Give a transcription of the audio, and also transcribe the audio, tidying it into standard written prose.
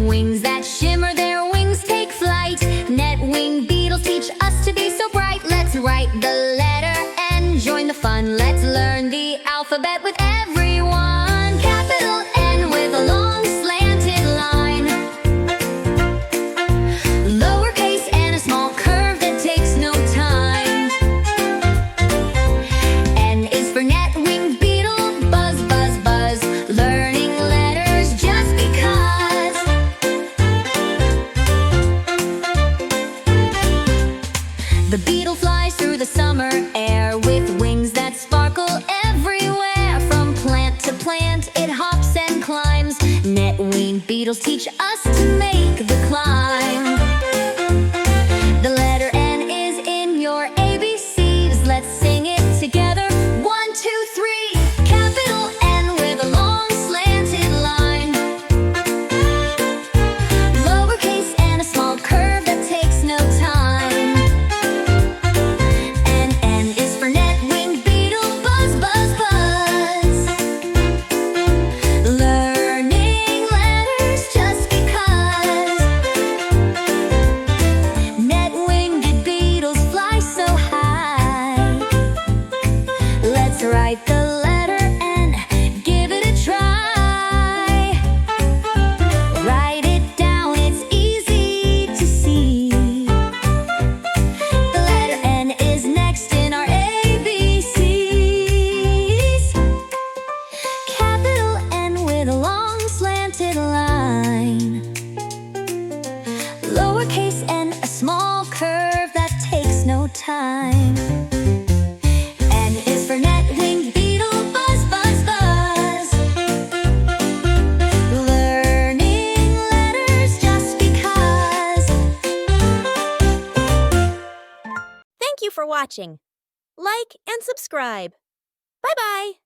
wings that shimmer, their wings take flight. Net-winged beetles teach us to be so bright. Let's write the letter N, join the fun. Let's learn the alphabet with everyone. Capital N with a long slanted line. Lowercase and a small curve that takes no time. N is for net-winged beetle, buzz, buzz, buzz. Learning letters just because. The beetle flies through the summer air with wings that sparkle everywhere. From plant to plant, it hops and climbs. Net-winged beetles teach us to make the climb. The letter N is in your ABCs. Let's sing it together. 1, 2, 3. Capital N with a long slanted line. Lowercase and a small curve that takes no time. And N is for net-winged beetle, buzz, buzz, buzz. Learning letters just because. Net-winged beetles fly so high. Let's write the letter N, give it a try. Write it down, it's easy to see. The letter N is next in our ABCs. Capital N with a long slanted line. Lowercase n, a small curve that takes no time. N is for net-winged beetle, buzz, buzz, buzz. Learning letters just because. Thank you for watching. Like and subscribe. Bye-bye.